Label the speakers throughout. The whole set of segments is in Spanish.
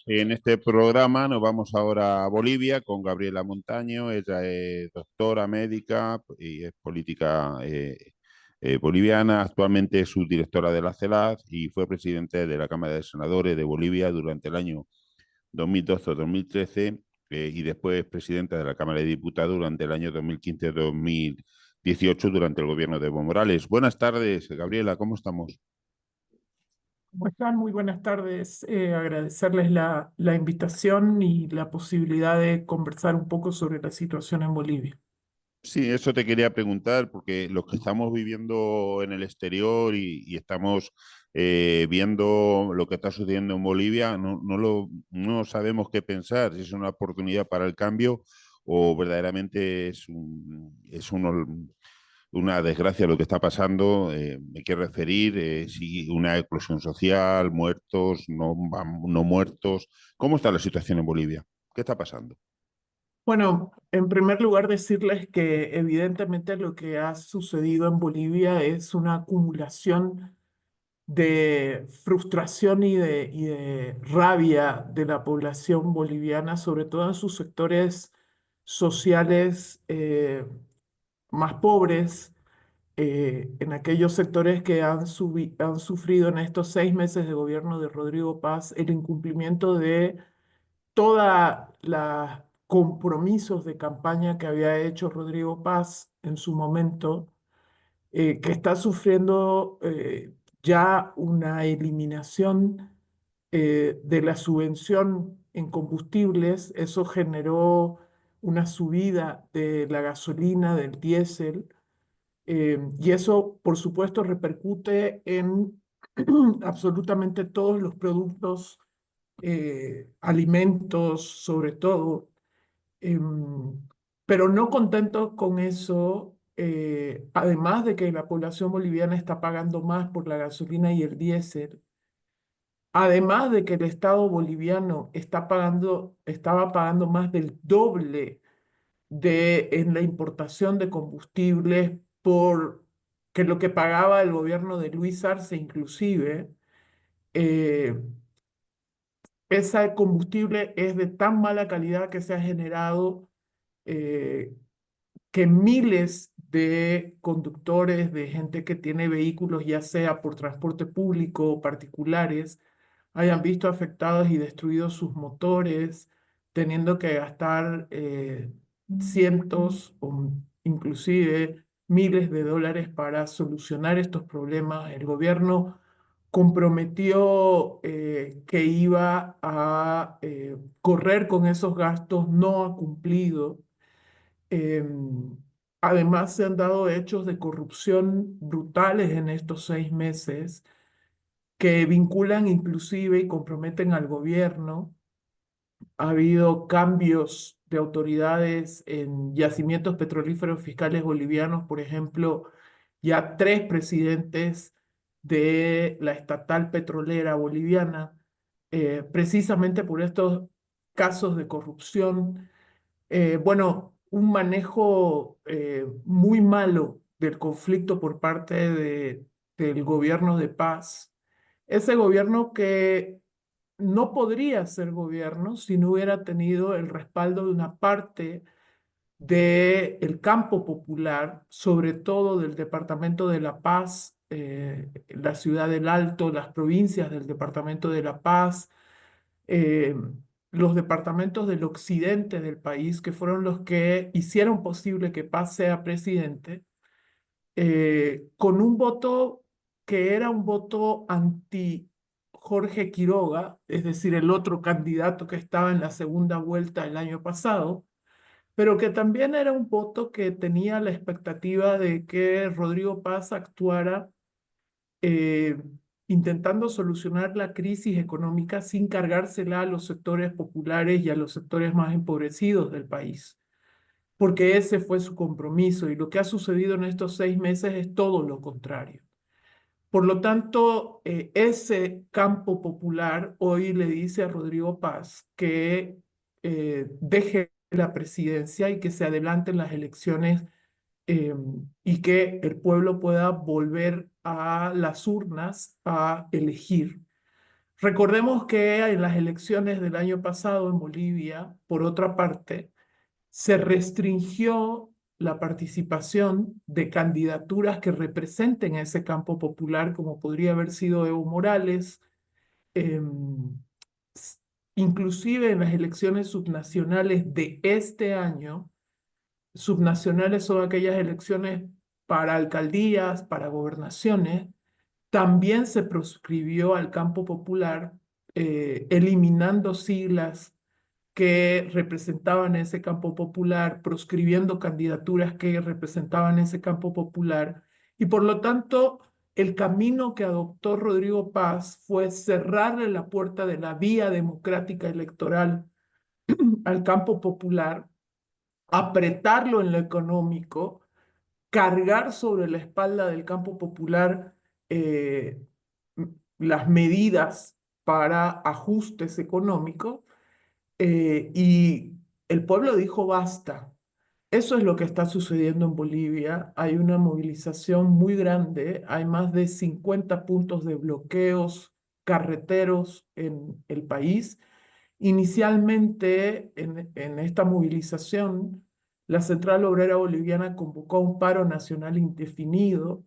Speaker 1: En este programa nos vamos ahora a Bolivia con Gabriela Montaño. Ella es doctora médica y es política boliviana. Actualmente es subdirectora de la CELAC y fue presidente de la Cámara de Senadores de Bolivia durante el año 2012-2013 y después presidenta de la Cámara de Diputados durante el año 2015-2018 durante el gobierno de Evo Morales. Buenas tardes, Gabriela, ¿cómo estamos?
Speaker 2: ¿Cómo están? Muy buenas tardes. Agradecerles la invitación y la posibilidad de conversar un poco sobre la situación en Bolivia.
Speaker 1: Sí, eso te quería preguntar, porque los que estamos viviendo en el exterior y estamos viendo lo que está sucediendo en Bolivia, no sabemos qué pensar, si es una oportunidad para el cambio o verdaderamente una desgracia lo que está pasando. Me quiero referir, si una explosión social, muertos, no muertos. ¿Cómo está la situación en Bolivia? ¿Qué está pasando?
Speaker 2: Bueno, en primer lugar decirles que evidentemente lo que ha sucedido en Bolivia es una acumulación de frustración y de rabia de la población boliviana, sobre todo en sus sectores sociales más pobres, en aquellos sectores que han sufrido en estos 6 meses de gobierno de Rodrigo Paz el incumplimiento de todos los compromisos de campaña que había hecho Rodrigo Paz en su momento, que está sufriendo ya una eliminación de la subvención en combustibles. Eso generó una subida de la gasolina, del diésel, y eso, por supuesto, repercute en absolutamente todos los productos, alimentos, sobre todo. Em, pero no contentos con eso, además de que la población boliviana está pagando más por la gasolina y el diésel, además de que el Estado boliviano estaba pagando más del doble en la importación de combustibles por que lo que pagaba el gobierno de Luis Arce inclusive. eh, Ese combustible es de tan mala calidad que se ha generado eh, que miles de conductores, de gente que tiene vehículos, ya sea por transporte público o particulares, hayan visto afectados y destruidos sus motores, teniendo que gastar cientos o inclusive miles de dólares para solucionar estos problemas. El gobierno comprometió que iba a correr con esos gastos, no ha cumplido. Em, Además, se han dado hechos de corrupción brutales en estos 6 meses que vinculan inclusive y comprometen al gobierno. Ha habido cambios de autoridades en yacimientos petrolíferos fiscales bolivianos, por ejemplo, ya 3 presidentes de la estatal petrolera boliviana, precisamente por estos casos de corrupción. Bueno, un manejo muy malo del conflicto por parte del gobierno de Paz. Ese gobierno que no podría ser gobierno si no hubiera tenido el respaldo de una parte del campo popular, sobre todo del departamento de La Paz, la ciudad del Alto, las provincias del departamento de La Paz, eh, los departamentos del occidente del país, que fueron los que hicieron posible que Paz sea presidente, con un voto que era un voto anti Jorge Quiroga, es decir, el otro candidato que estaba en la segunda vuelta el año pasado, pero que también era un voto que tenía la expectativa de que Rodrigo Paz actuara eh, intentando solucionar la crisis económica sin cargársela a los sectores populares y a los sectores más empobrecidos del país, porque ese fue su compromiso y lo que ha sucedido en estos 6 meses es todo lo contrario. Por lo tanto, ese campo popular hoy le dice a Rodrigo Paz que deje la presidencia y que se adelanten las elecciones, eh, y que el pueblo pueda volver a las urnas a elegir. Recordemos que en las elecciones del año pasado en Bolivia, por otra parte, se restringió la participación de candidaturas que representen a ese campo popular, como podría haber sido Evo Morales. em, s- Inclusive en las elecciones subnacionales de este año, subnacionales son aquellas elecciones para alcaldías, para gobernaciones, también se proscribió al campo popular, eliminando siglas que representaban ese campo popular, proscribiendo candidaturas que representaban ese campo popular. Y por lo tanto, el camino que adoptó Rodrigo Paz fue cerrarle la puerta de la vía democrática electoral al campo popular, apretarlo en lo económico, cargar sobre la espalda del campo popular eh, las medidas para ajustes económicos, y el pueblo dijo basta. Eso es lo que está sucediendo en Bolivia. Hay una movilización muy grande, hay más de 50 puntos de bloqueos carreteros en el país. Inicialmente, en esta movilización, la Central Obrera Boliviana convocó un paro nacional indefinido.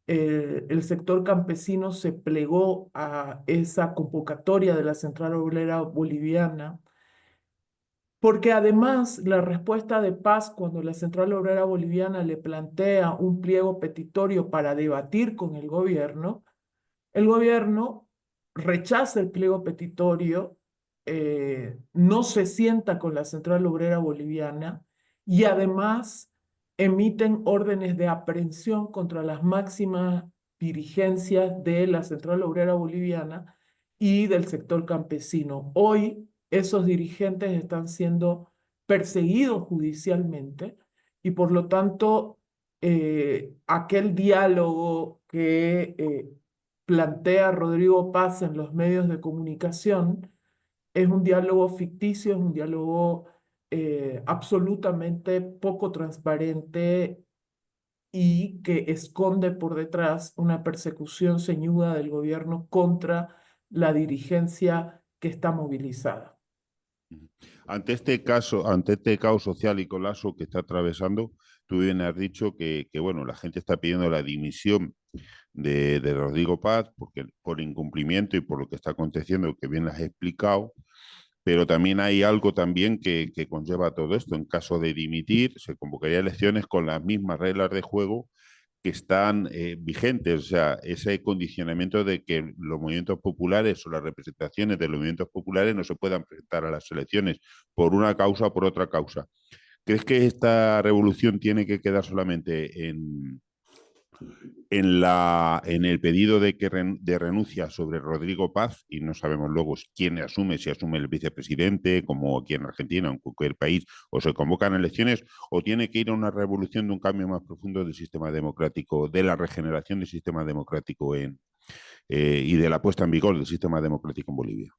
Speaker 2: El sector campesino se plegó a esa convocatoria de la Central Obrera Boliviana, porque además la respuesta de Paz cuando la Central Obrera Boliviana le plantea un pliego petitorio para debatir con el gobierno rechaza el pliego petitorio, no se sienta con la Central Obrera Boliviana y además emiten órdenes de aprehensión contra las máximas dirigencias de la Central Obrera Boliviana y del sector campesino. Hoy esos dirigentes están siendo perseguidos judicialmente y por lo tanto aquel diálogo que plantea Rodrigo Paz en los medios de comunicación es un diálogo ficticio, es un diálogo absolutamente poco transparente y que esconde por detrás una persecución ceñuda del gobierno contra la dirigencia que está movilizada.
Speaker 1: Ante este caos social y colapso que está atravesando, tú bien has dicho bueno, la gente está pidiendo la dimisión de Rodrigo Paz porque, por incumplimiento y por lo que está aconteciendo, que bien lo has explicado, pero también hay algo también que conlleva todo esto. En caso de dimitir, se convocaría elecciones con las mismas reglas de juego que están vigentes, o sea, ese condicionamiento de que los movimientos populares o las representaciones de los movimientos populares no se puedan presentar a las elecciones por una causa o por otra causa. ¿Crees que esta revolución tiene que quedar solamente en el pedido de renuncia sobre Rodrigo Paz, y no sabemos luego quién asume, si asume el vicepresidente, como aquí en Argentina o en cualquier país, o se convocan elecciones, o tiene que ir a una revolución de un cambio más profundo del sistema democrático, de la regeneración del sistema democrático y de la puesta en vigor del sistema democrático en Bolivia?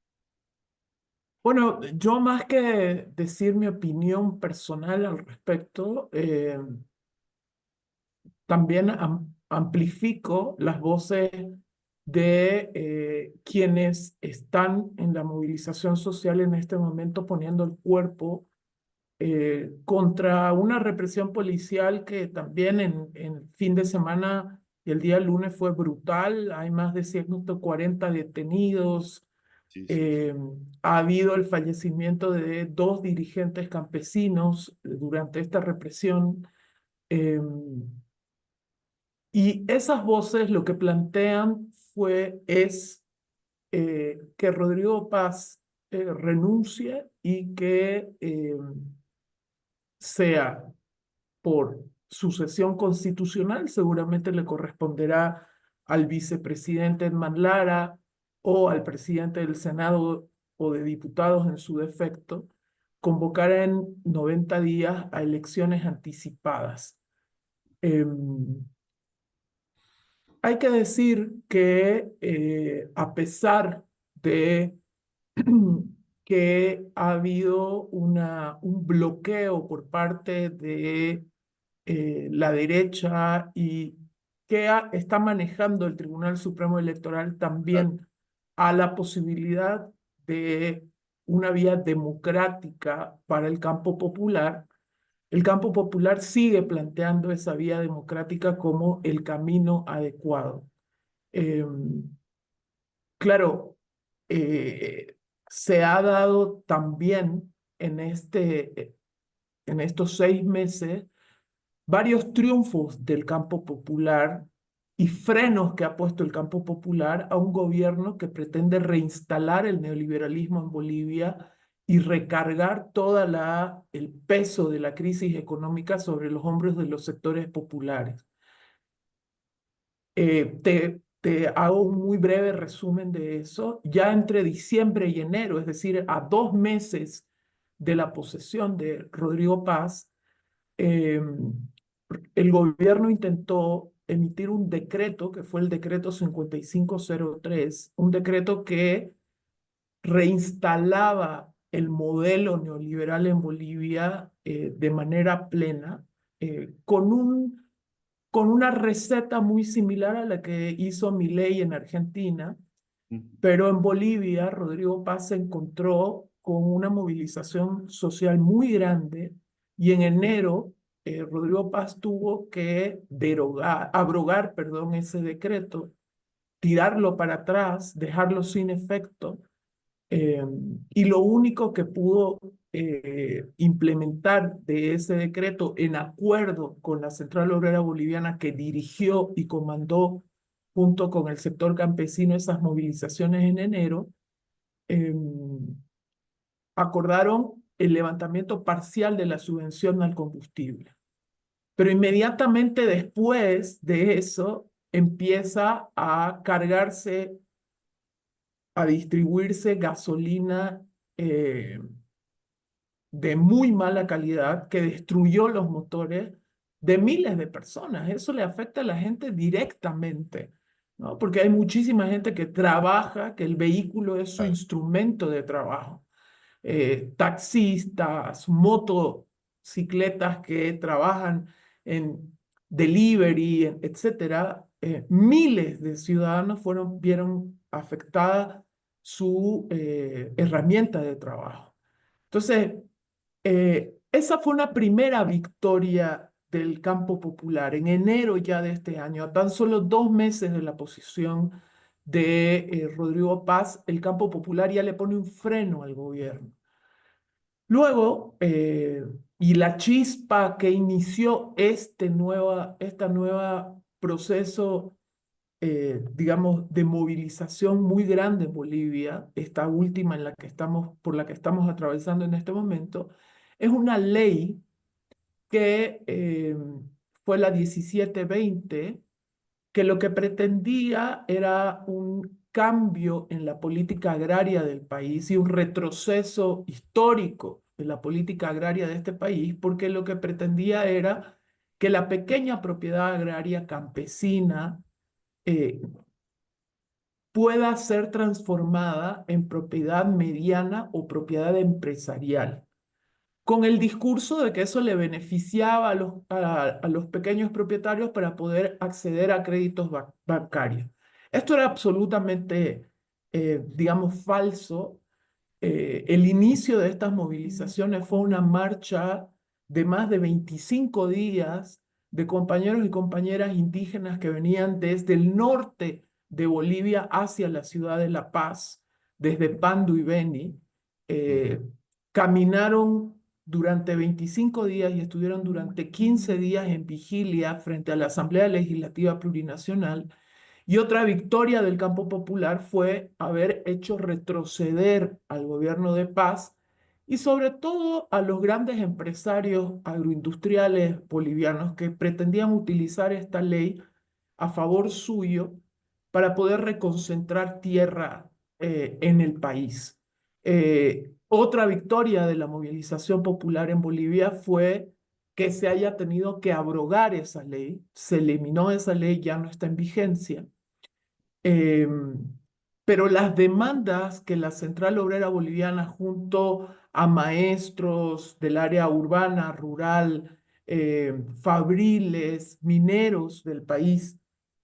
Speaker 2: Bueno, yo más que decir mi opinión personal al respecto, también amplifico las voces de quienes están en la movilización social en este momento poniendo el cuerpo contra una represión policial que también en el fin de semana y el día lunes fue brutal. Hay más de 140 detenidos.
Speaker 1: Sí, sí, sí.
Speaker 2: eh, ha habido el fallecimiento de dos dirigentes campesinos durante esta represión. eh, y esas voces lo que plantean es que Rodrigo Paz renuncie y que sea por sucesión constitucional, seguramente le corresponderá al vicepresidente Edman Lara o al presidente del Senado o de diputados en su defecto, convocar en 90 días a elecciones anticipadas. Hay que decir que a pesar de que ha habido un bloqueo por parte de la derecha y que está manejando el Tribunal Supremo Electoral
Speaker 1: Claro.
Speaker 2: también a la posibilidad de una vía democrática para el campo popular sigue planteando esa vía democrática como el camino adecuado. Eh, claro, eh, se ha dado también en estos 6 meses varios triunfos del campo popular y frenos que ha puesto el campo popular a un gobierno que pretende reinstalar el neoliberalismo en Bolivia y recargar el peso de la crisis económica sobre los hombros de los sectores populares. Te hago un muy breve resumen de eso. Ya entre diciembre y enero, es decir, a 2 meses de la posesión de Rodrigo Paz, eh, el gobierno intentó emitir un decreto, que fue el decreto 5503, un decreto que reinstalaba el modelo neoliberal en Bolivia de manera plena, con una receta muy similar a la que hizo Milei en Argentina, pero en Bolivia Rodrigo Paz se encontró con una movilización social muy grande y en enero Rodrigo Paz tuvo que abrogar, perdón, ese decreto, tirarlo para atrás, dejarlo sin efecto, eh, y lo único que pudo implementar de ese decreto en acuerdo con la Central Obrera Boliviana que dirigió y comandó junto con el sector campesino esas movilizaciones en enero, eh, acordaron el levantamiento parcial de la subvención al combustible. Pero inmediatamente después de eso empieza a cargarse, a distribuirse gasolina de muy mala calidad que destruyó los motores de miles de personas. Eso le afecta a la gente directamente, ¿no? Porque hay muchísima gente que trabaja, que el vehículo es su
Speaker 1: Claro.
Speaker 2: instrumento de trabajo. Taxistas, motocicletas que trabajan en delivery, etcétera. Miles de ciudadanos vieron afectada su herramienta de trabajo. Entonces, esa fue una primera victoria del campo popular en enero ya de este año, a tan solo 2 meses de la posición de Rodrigo Paz, el campo popular ya le pone un freno al gobierno. Luego, y la chispa que inició esta nueva proceso, digamos, de movilización muy grande en Bolivia, esta última por la que estamos atravesando en este momento, es una ley que fue la 1720, que lo que pretendía era un cambio en la política agraria del país y un retroceso histórico de la política agraria de este país, porque lo que pretendía era que la pequeña propiedad agraria campesina eh, pueda ser transformada en propiedad mediana o propiedad empresarial, con el discurso de que eso le beneficiaba a los pequeños propietarios para poder acceder a créditos bancarios. Esto era absolutamente, digamos, falso. El inicio de estas movilizaciones fue una marcha de más de 25 días de compañeros y compañeras indígenas que venían desde el norte de Bolivia hacia la ciudad de La Paz, desde Pandu y Beni. Eh, Caminaron durante 25 días y estuvieron durante 15 días en vigilia frente a la Asamblea Legislativa Plurinacional. Y otra victoria del campo popular fue haber hecho retroceder al gobierno de Paz y sobre todo a los grandes empresarios agroindustriales bolivianos que pretendían utilizar esta ley a favor suyo para poder reconcentrar tierra en el país. Otra victoria de la movilización popular en Bolivia fue que se haya tenido que abrogar esa ley, se eliminó esa ley, ya no está en vigencia. Eh, pero las demandas que la Central Obrera Boliviana junto a maestros del área urbana, rural, fabriles, mineros del país,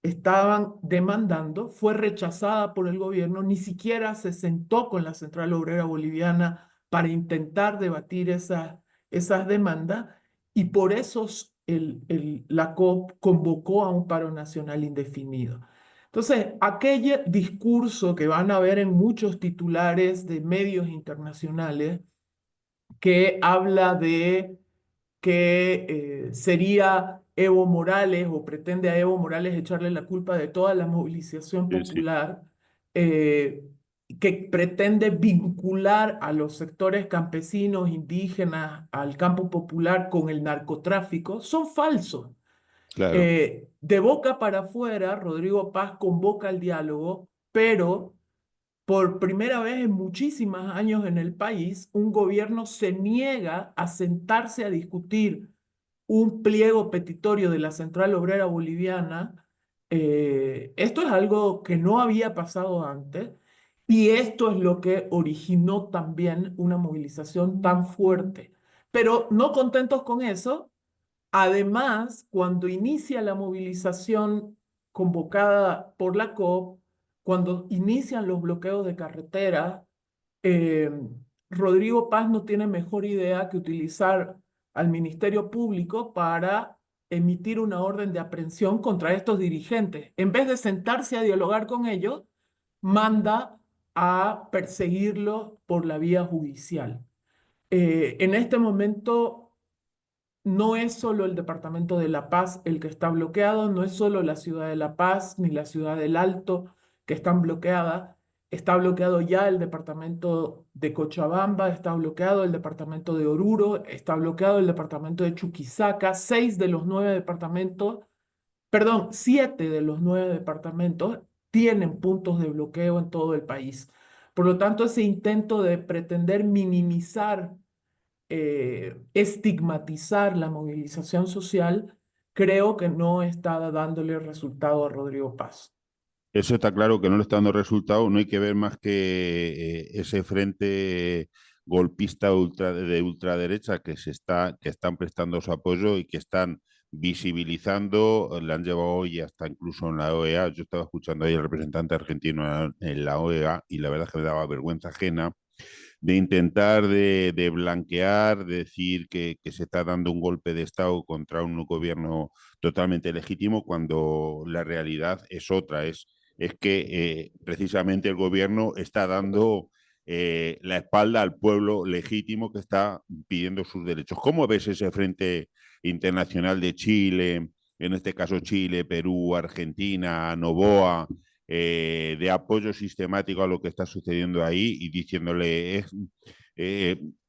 Speaker 2: estaban demandando, fue rechazada por el gobierno, ni siquiera se sentó con la Central Obrera Boliviana para intentar debatir esas demandas y por eso la COP convocó a un paro nacional indefinido. Entonces, aquel discurso que van a ver en muchos titulares de medios internacionales que habla de que sería Evo Morales o pretende a Evo Morales echarle la culpa de toda la movilización
Speaker 1: Sí, sí,
Speaker 2: popular, eh, que pretende vincular a los sectores campesinos, indígenas, al campo popular con el narcotráfico, son falsos.
Speaker 1: claro.
Speaker 2: De boca para afuera, Rodrigo Paz convoca al diálogo, pero por primera vez en muchísimos años en el país, un gobierno se niega a sentarse a discutir un pliego petitorio de la Central Obrera Boliviana. Esto es algo que no había pasado antes y esto es lo que originó también una movilización tan fuerte. Pero no contentos con eso, además, cuando inicia la movilización convocada por la COP, cuando inician los bloqueos de carretera, eh, Rodrigo Paz no tiene mejor idea que utilizar al Ministerio Público para emitir una orden de aprehensión contra estos dirigentes. En vez de sentarse a dialogar con ellos, manda a perseguirlos por la vía judicial. En este momento no es solo el departamento de La Paz el que está bloqueado, no es solo la ciudad de La Paz ni la ciudad del Alto que están bloqueadas, está bloqueado ya el departamento de Cochabamba, está bloqueado el departamento de Oruro, está bloqueado el departamento de Chuquisaca, 6 de los 9 departamentos, perdón, 7 de los 9 departamentos tienen puntos de bloqueo en todo el país. Por lo tanto, ese intento de pretender minimizar estigmatizar la movilización social, creo que no está dándole resultado a Rodrigo Paz.
Speaker 1: Eso está claro que no le está dando resultado. No hay que ver más que ese frente golpista de ultraderecha que están prestando su apoyo y que están visibilizando, le han llevado hoy hasta incluso en la OEA. Yo estaba escuchando ahí al representante argentino en la OEA y la verdad es que me daba vergüenza ajena de intentar de blanquear, de decir que se está dando un golpe de Estado contra un gobierno totalmente legítimo, cuando la realidad es otra, es que precisamente el gobierno está dando la espalda al pueblo legítimo que está pidiendo sus derechos. ¿Cómo ves ese frente internacional de Chile, en este caso Chile, Perú, Argentina, Novoa, de apoyo sistemático a lo que está sucediendo ahí y diciéndole,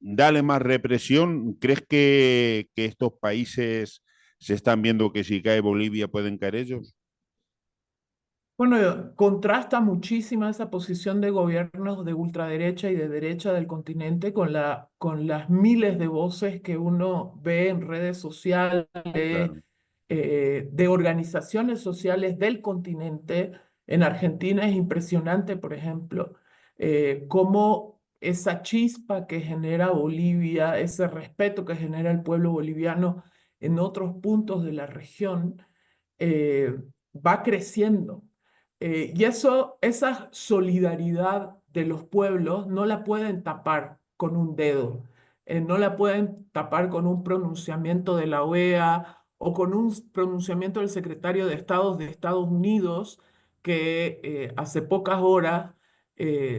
Speaker 1: dale más represión? ¿Crees que estos países se están viendo que si cae Bolivia pueden caer ellos?
Speaker 2: Bueno, contrasta muchísimo esa posición de gobiernos de ultraderecha y de derecha del continente con las miles de voces que uno ve en redes sociales,
Speaker 1: Claro,
Speaker 2: de organizaciones sociales del continente. En Argentina es impresionante, por ejemplo, cómo esa chispa que genera Bolivia, ese respeto que genera el pueblo boliviano en otros puntos de la región, eh, va creciendo. Y esa solidaridad de los pueblos no la pueden tapar con un dedo, no la pueden tapar con un pronunciamiento de la OEA o con un pronunciamiento del secretario de Estado de Estados Unidos que hace pocas horas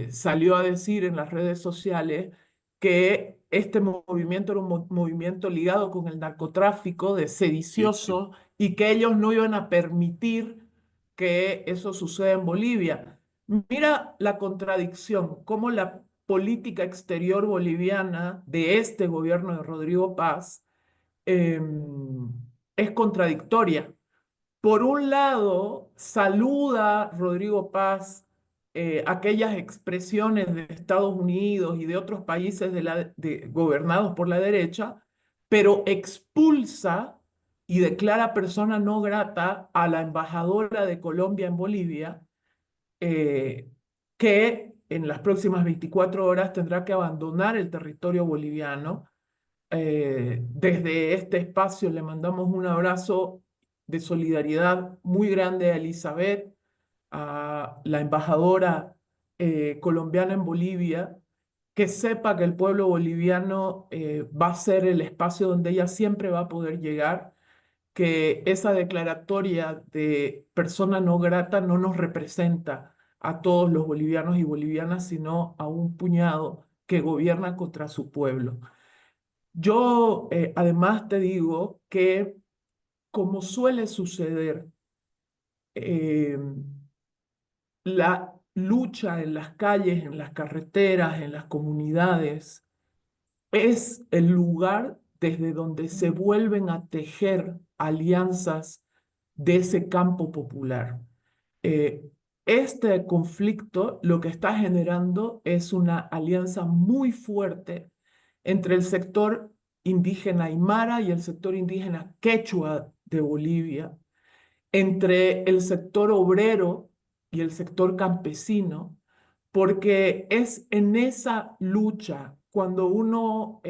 Speaker 2: salió a decir en las redes sociales que este movimiento era un movimiento ligado con el narcotráfico, de
Speaker 1: sí, sí.
Speaker 2: sediciosos, y que ellos no iban a permitir que eso suceda en Bolivia. Mira la contradicción, cómo la política exterior boliviana de este gobierno de Rodrigo Paz eh, es contradictoria. Por un lado, saluda Rodrigo Paz aquellas expresiones de Estados Unidos y de otros países gobernados por la derecha, pero expulsa y declara persona no grata a la embajadora de Colombia en Bolivia, eh, que en las próximas 24 horas tendrá que abandonar el territorio boliviano. Desde este espacio le mandamos un abrazo de solidaridad muy grande a Elizabeth, a la embajadora colombiana en Bolivia, que sepa que el pueblo boliviano va a ser el espacio donde ella siempre va a poder llegar, que esa declaratoria de persona no grata no nos representa a todos los bolivianos y bolivianas, sino a un puñado que gobierna contra su pueblo. Yo además te digo que, como suele suceder, eh, la lucha en las calles, en las carreteras, en las comunidades, es el lugar desde donde se vuelven a tejer alianzas de ese campo popular. Eh, este conflicto lo que está generando es una alianza muy fuerte entre el sector indígena aymara y el sector indígena quechua de Bolivia, entre el sector obrero y el sector campesino, porque es en esa lucha cuando uno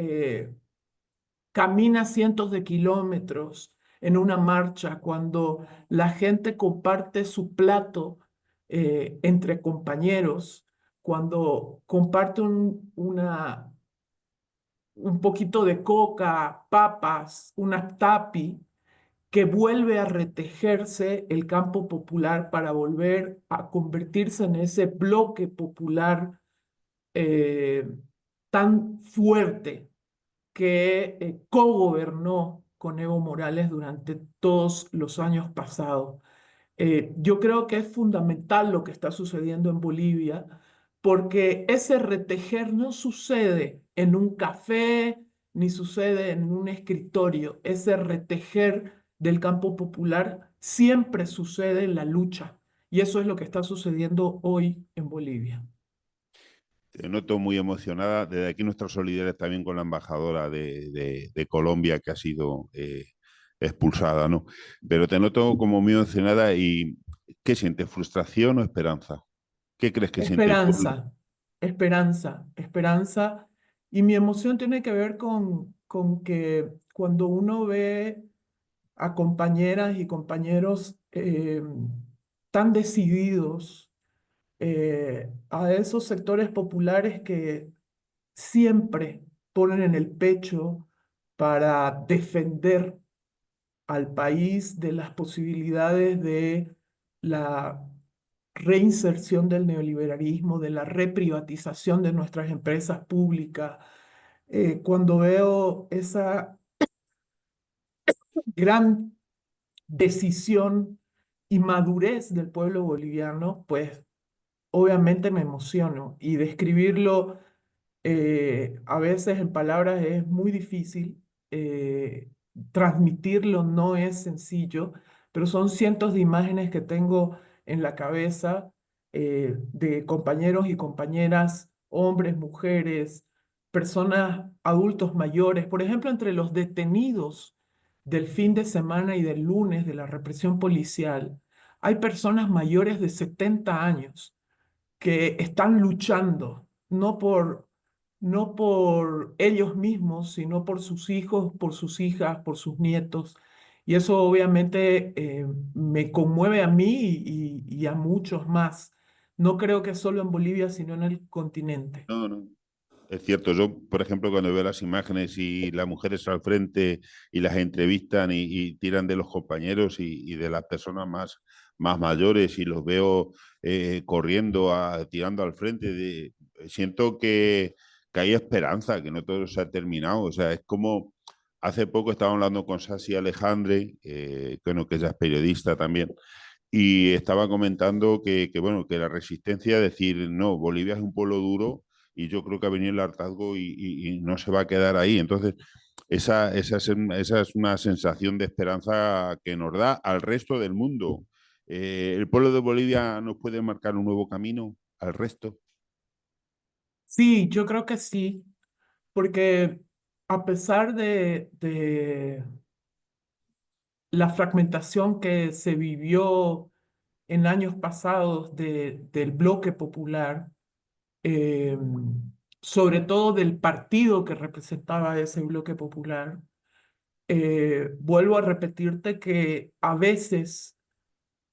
Speaker 2: camina cientos de kilómetros en una marcha, cuando la gente comparte su plato entre compañeros, cuando comparte un poquito de coca, papas, una tapi, que vuelve a retejerse el campo popular para volver a convertirse en ese bloque popular eh, tan fuerte que cogobernó con Evo Morales durante todos los años pasados. Yo creo que es fundamental lo que está sucediendo en Bolivia, porque ese retejer no sucede en un café ni sucede en un escritorio. Ese retejer del campo popular siempre sucede en la lucha. Y eso es lo que está sucediendo hoy en Bolivia.
Speaker 1: Te noto muy emocionada. Desde aquí nuestra solidaridad también con la embajadora de Colombia que ha sido expulsada, ¿no? Pero te noto como muy emocionada y ¿qué sientes? ¿Frustración o esperanza? ¿Qué crees que siente el pueblo?
Speaker 2: Esperanza, esperanza, esperanza. Y mi emoción tiene que ver con que cuando uno ve a compañeras y compañeros tan decididos, a esos sectores populares que siempre ponen en el pecho para defender al país de las posibilidades de la reinserción del neoliberalismo, de la reprivatización de nuestras empresas públicas. Cuando veo esa gran decisión y madurez del pueblo boliviano, pues obviamente me emociono y describirlo a veces en palabras es muy difícil, transmitirlo no es sencillo, pero son cientos de imágenes que tengo en la cabeza de compañeros y compañeras, hombres, mujeres, personas, adultos mayores. Por ejemplo, entre los detenidos del fin de semana y del lunes de la represión policial, hay personas mayores de 70 años que están luchando, no por ellos mismos, sino por sus hijos, por sus hijas, por sus nietos. Y eso obviamente me conmueve a mí y a muchos más. No creo que solo en Bolivia, sino en el continente.
Speaker 1: No, no. Es cierto, yo, por ejemplo, cuando veo las imágenes y las mujeres al frente y las entrevistan y tiran de los compañeros y de las personas más mayores y los veo corriendo, tirando al frente, siento que hay esperanza, que no todo se ha terminado. O sea, es como hace poco estaba hablando con Sasi Alejandre, bueno, que ella es periodista también, y estaba comentando bueno, que la resistencia, decir, no, Bolivia es un pueblo duro y yo creo que ha venido el hartazgo y no se va a quedar ahí. Entonces, esa es una sensación de esperanza que nos da al resto del mundo. ¿El pueblo de Bolivia nos puede marcar un nuevo camino al resto?
Speaker 2: Sí, yo creo que sí, porque a pesar de la fragmentación que se vivió en años pasados del bloque popular, eh, sobre todo del partido que representaba ese bloque popular, vuelvo a repetirte que a veces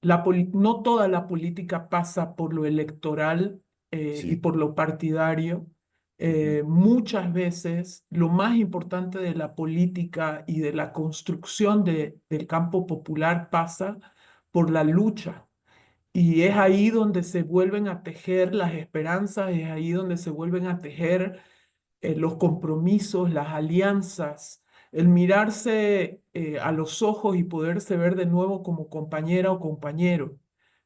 Speaker 2: no toda la política pasa por lo electoral y
Speaker 1: Sí.
Speaker 2: por lo partidario.
Speaker 1: Ujú.
Speaker 2: Muchas veces lo más importante de la política y de la construcción del campo popular pasa por la lucha. Y es ahí donde se vuelven a tejer las esperanzas, es ahí donde se vuelven a tejer los compromisos, las alianzas, el mirarse a los ojos y poderse ver de nuevo como compañera o compañero,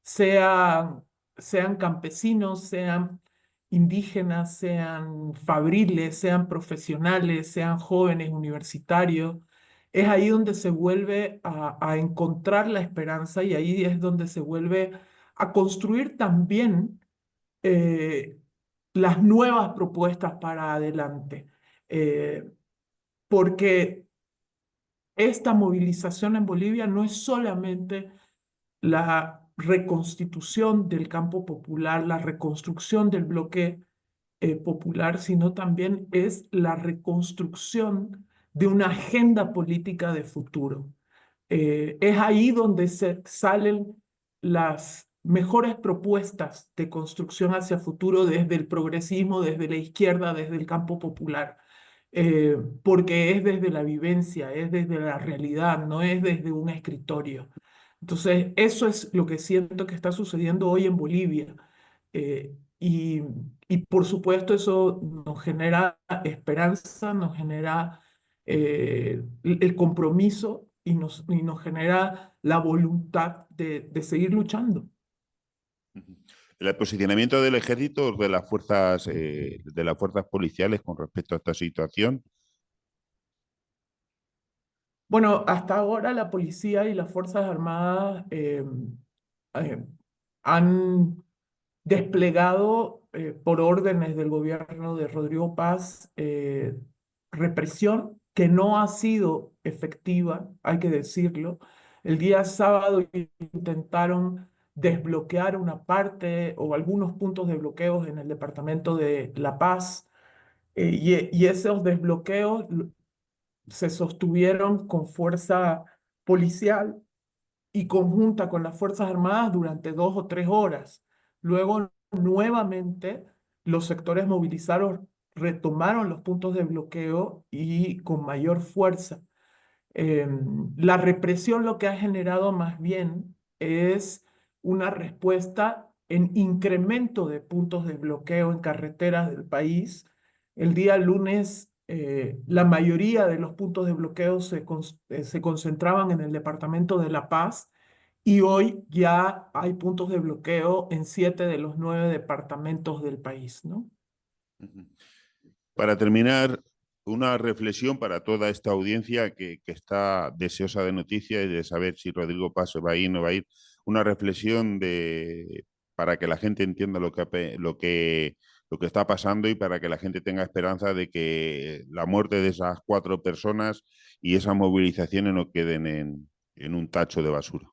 Speaker 2: sean, sean campesinos, sean indígenas, sean fabriles, sean profesionales, sean jóvenes universitarios. Es ahí donde se vuelve a encontrar la esperanza y ahí es donde se vuelve a construir también eh, las nuevas propuestas para adelante. Eh, Porque esta movilización en Bolivia no es solamente la reconstitución del campo popular, la reconstrucción del bloque popular, sino también es la reconstrucción de una agenda política de futuro. Es ahí donde se salen las mejores propuestas de construcción hacia futuro desde el progresismo, desde la izquierda, desde el campo popular, porque es desde la vivencia, es desde la realidad, no es desde un escritorio. Entonces, eso es lo que siento que está sucediendo hoy en Bolivia. Eh, y, y por supuesto eso nos genera esperanza, nos genera el compromiso y nos genera la voluntad de seguir luchando.
Speaker 1: Ujú. El posicionamiento del ejército, de las fuerzas policiales con respecto a esta situación.
Speaker 2: Bueno, hasta ahora la policía y las Fuerzas Armadas eh, han desplegado por órdenes del gobierno de Rodrigo Paz represión que no ha sido efectiva, hay que decirlo. El día sábado intentaron desbloquear una parte o algunos puntos de bloqueos en el departamento de La Paz y esos desbloqueos se sostuvieron con fuerza policial y conjunta con las Fuerzas Armadas durante 2 o 3 horas. Luego, nuevamente, los sectores movilizados retomaron los puntos de bloqueo y con mayor fuerza. La represión lo que ha generado más bien es una respuesta en incremento de puntos de bloqueo en carreteras del país. El día lunes, la mayoría de los puntos de bloqueo se concentraban en el departamento de La Paz y hoy ya hay puntos de bloqueo en 7 de los 9 departamentos del país, ¿no?
Speaker 1: Ujú. Para terminar, una reflexión para toda esta audiencia que está deseosa de noticias y de saber si Rodrigo Paz va a ir o no va a ir. Una reflexión para que la gente entienda lo que está pasando y para que la gente tenga esperanza de que la muerte de esas 4 personas y esas movilizaciones no queden en un tacho de basura.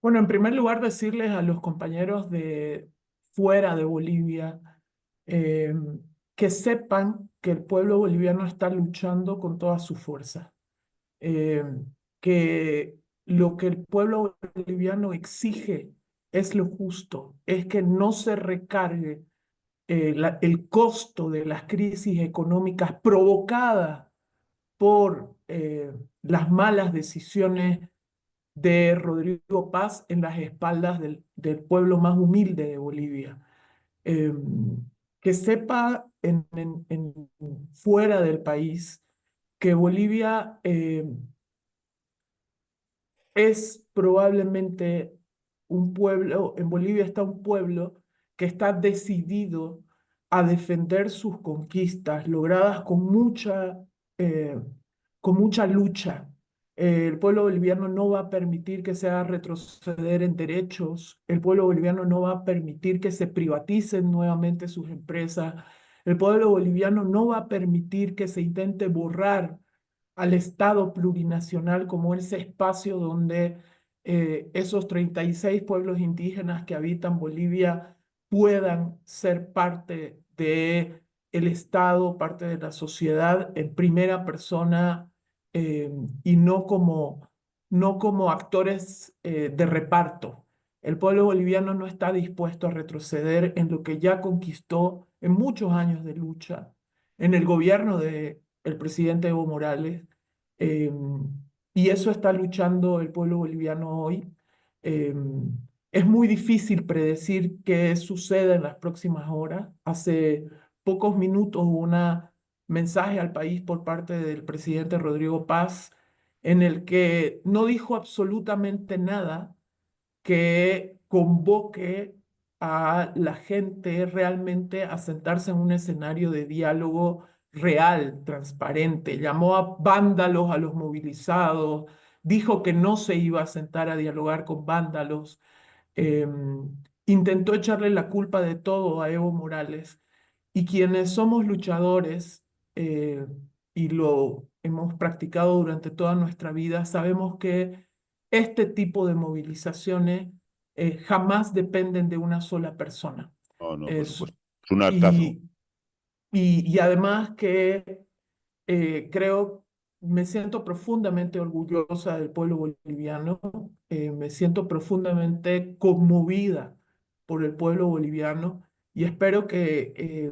Speaker 2: Bueno, en primer lugar, decirles a los compañeros de fuera de Bolivia eh, que sepan que el pueblo boliviano está luchando con toda su fuerza, eh, que lo que el pueblo boliviano exige es lo justo, es que no se recargue el costo de las crisis económicas provocadas por las malas decisiones de Rodrigo Paz en las espaldas del pueblo más humilde de Bolivia. Eh, que sepa fuera del país que Bolivia es probablemente un pueblo, en Bolivia está un pueblo que está decidido a defender sus conquistas logradas eh, con mucha lucha. El pueblo boliviano no va a permitir que se haga retroceder en derechos, el pueblo boliviano no va a permitir que se privaticen nuevamente sus empresas, el pueblo boliviano no va a permitir que se intente borrar al Estado plurinacional como ese espacio donde esos 36 pueblos indígenas que habitan Bolivia puedan ser parte de el Estado, parte de la sociedad en primera persona, eh, y no como actores de reparto. El pueblo boliviano no está dispuesto a retroceder en lo que ya conquistó en muchos años de lucha, en el gobierno del presidente Evo Morales, eh, y eso está luchando el pueblo boliviano hoy. Eh, es muy difícil predecir qué sucede en las próximas horas. Hace pocos minutos hubo un mensaje al país por parte del presidente Rodrigo Paz en el que no dijo absolutamente nada que convoque a la gente realmente a sentarse en un escenario de diálogo real, transparente. Llamó a vándalos a los movilizados, dijo que no se iba a sentar a dialogar con vándalos, eh, intentó echarle la culpa de todo a Evo Morales. Y quienes somos luchadores y lo hemos practicado durante toda nuestra vida, sabemos que este tipo de movilizaciones jamás dependen de una sola persona.
Speaker 1: No, no, por
Speaker 2: Es-
Speaker 1: supuesto. Es un hartazgo.
Speaker 2: y, y además que creo, me siento profundamente orgullosa del pueblo boliviano, me siento profundamente conmovida por el pueblo boliviano y espero que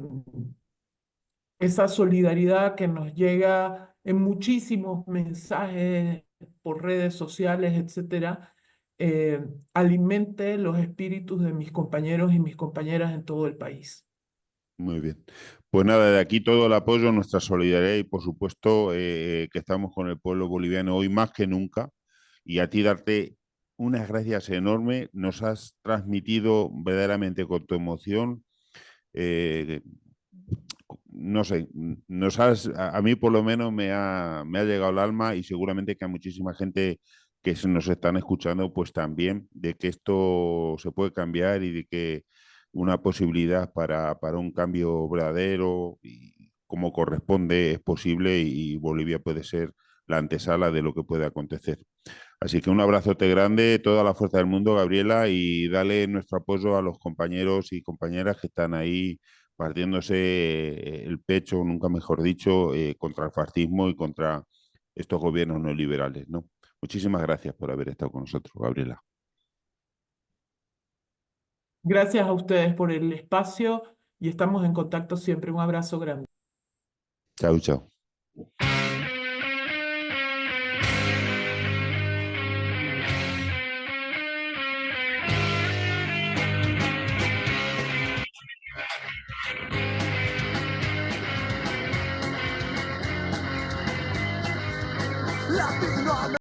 Speaker 2: esa solidaridad que nos llega en muchísimos mensajes por redes sociales, etcétera, alimente los espíritus de mis compañeros y mis compañeras en todo el país.
Speaker 1: Muy bien. Pues nada, de aquí todo el apoyo, nuestra solidaridad y por supuesto que estamos con el pueblo boliviano hoy más que nunca. Y a ti darte unas gracias enormes. Nos has transmitido verdaderamente con tu emoción. eh, no sé, a mí por lo menos me ha llegado al alma y seguramente que a muchísima gente que nos están escuchando, pues también, de que esto se puede cambiar y de que una posibilidad para un cambio verdadero y como corresponde es posible y Bolivia puede ser la antesala de lo que puede acontecer. Así que un abrazote grande, toda la fuerza del mundo, Gabriela, y dale nuestro apoyo a los compañeros y compañeras que están ahí partiéndose el pecho, nunca mejor dicho, contra el fascismo y contra estos gobiernos neoliberales, ¿no? Muchísimas gracias por haber estado con nosotros, Gabriela.
Speaker 2: Gracias a ustedes por el espacio y estamos en contacto siempre. Un abrazo grande.
Speaker 1: Chao, chao.